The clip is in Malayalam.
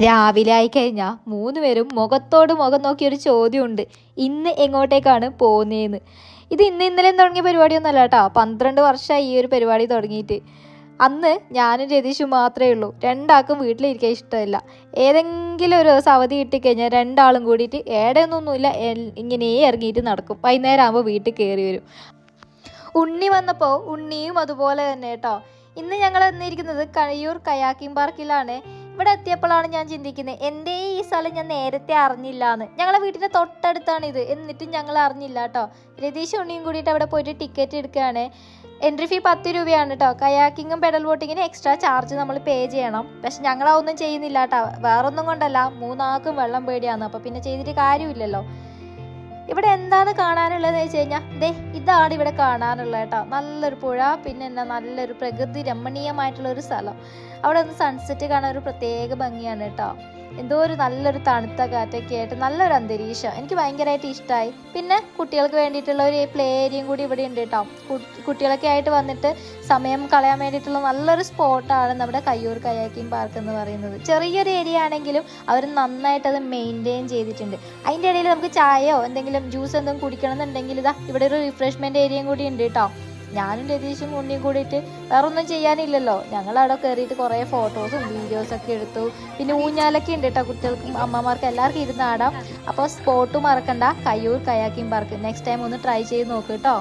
രാവിലെ ആയിക്കഴിഞ്ഞാൽ മൂന്ന് പേരും മുഖത്തോട് മുഖം നോക്കിയൊരു ചോദ്യമുണ്ട്, ഇന്ന് എങ്ങോട്ടേക്കാണ് പോകുന്നതെന്ന്. ഇത് ഇന്നലെയും തുടങ്ങിയ പരിപാടിയൊന്നുമല്ല കേട്ടോ. 12 വർഷമായി ഈ ഒരു പരിപാടി തുടങ്ങിയിട്ട്. അന്ന് ഞാനും രതീഷും മാത്രമേ ഉള്ളൂ. രണ്ടാൾക്കും വീട്ടിലിരിക്കാൻ ഇഷ്ടമില്ല. ഏതെങ്കിലും ഒരു ദിവസം അവധി കിട്ടിക്കഴിഞ്ഞാൽ രണ്ടാളും കൂടിയിട്ട് ഏടെയൊന്നൊന്നുമില്ല, ഇങ്ങനെ ഇറങ്ങിയിട്ട് നടക്കും. വൈകുന്നേരം ആകുമ്പോൾ വീട്ടിൽ കയറി വരും. ഉണ്ണി വന്നപ്പോൾ ഉണ്ണിയും അതുപോലെ തന്നെ കേട്ടോ. ഇന്ന് ഞങ്ങൾ വന്നിരിക്കുന്നത് കഴിയൂർ കയാക്കിംഗ് പാർക്കിലാണ്. ഇവിടെ എത്തിയപ്പോഴാണ് ഞാൻ ചിന്തിക്കുന്നത്, എൻ്റെ ഈ സ്ഥലം ഞാൻ നേരത്തെ അറിഞ്ഞില്ല എന്ന്. ഞങ്ങളെ വീട്ടിൻ്റെ തൊട്ടടുത്താണ് ഇത്, എന്നിട്ടും ഞങ്ങൾ അറിഞ്ഞില്ല കേട്ടോ. രതീഷ് ഉണ്ണിയും കൂടിയിട്ട് അവിടെ പോയിട്ട് ടിക്കറ്റ് എടുക്കുകയാണ്. എൻട്രി ഫീ 10 രൂപയാണ് കേട്ടോ. കയാക്കിങ്ങും പെഡൽ ബോട്ടിങ്ങിന് എക്സ്ട്രാ ചാർജ് നമ്മൾ പേ ചെയ്യണം. പക്ഷെ ഞങ്ങളതൊന്നും ചെയ്യുന്നില്ല കേട്ടോ. വേറൊന്നും കൊണ്ടല്ല, മൂന്നാൾക്കും വെള്ളം പേടിയാണ്. അപ്പോൾ പിന്നെ ചെയ്തിട്ട് കാര്യമില്ലല്ലോ. ഇവിടെ എന്താണ് കാണാനുള്ളതെന്ന് വെച്ച് കഴിഞ്ഞാൽ ഇതാണ് ഇവിടെ കാണാനുള്ളത് കേട്ടോ. നല്ലൊരു പുഴ, പിന്നെ എന്നാ നല്ലൊരു പ്രകൃതി രമണീയമായിട്ടുള്ള ഒരു സ്ഥലം. അവിടെ ഒന്ന് സൺസെറ്റ് കാണാൻ ഒരു പ്രത്യേക ഭംഗിയാണ് കേട്ടോ. എന്തോ ഒരു നല്ലൊരു തണുത്ത കാറ്റൊക്കെ ആയിട്ട് നല്ലൊരു അന്തരീക്ഷം എനിക്ക് ഭയങ്കരമായിട്ട് ഇഷ്ടമായി. പിന്നെ കുട്ടികൾക്ക് വേണ്ടിയിട്ടുള്ള ഒരു പ്ലേ ഏരിയയും കൂടി ഇവിടെ ഉണ്ട് കേട്ടോ. കുട്ടികളൊക്കെ ആയിട്ട് വന്നിട്ട് സമയം കളയാൻ വേണ്ടിയിട്ടുള്ള നല്ലൊരു സ്പോട്ടാണ് നമ്മുടെ കയ്യൂർ കയാക്കിംഗ് പാർക്ക് എന്ന് പറയുന്നത്. ചെറിയൊരു ഏരിയ ആണെങ്കിലും അവർ നന്നായിട്ട് അത് മെയിൻറ്റെയിൻ ചെയ്തിട്ടുണ്ട്. അതിൻ്റെ ഇടയിൽ നമുക്ക് ചായയോ എന്തെങ്കിലും ജ്യൂസ് എന്തെങ്കിലും കുടിക്കണം എന്നുണ്ടെങ്കിൽ ഇവിടെ ഒരു റിഫ്രഷ്മെൻറ്റ് ഏരിയയും കൂടി ഉണ്ട് കേട്ടോ. ഞാനും രതീഷും ഉണ്ണിയും കൂടിയിട്ട് വേറെ ഒന്നും ചെയ്യാനില്ലല്ലോ, ഞങ്ങൾ അവിടെ കയറിയിട്ട് കുറേ ഫോട്ടോസും വീഡിയോസൊക്കെ എടുത്തു. പിന്നെ ഊഞ്ഞാലൊക്കെ ഉണ്ട് കേട്ടോ, കുട്ടികൾക്കും അമ്മമാർക്കും എല്ലാവർക്കും ഇരുന്ന് ആടാം. അപ്പോൾ സ്പോട്ട് മറക്കണ്ട, Kayyur kayaking park. Next time ഒന്ന് ട്രൈ ചെയ്ത് നോക്ക് കേട്ടോ.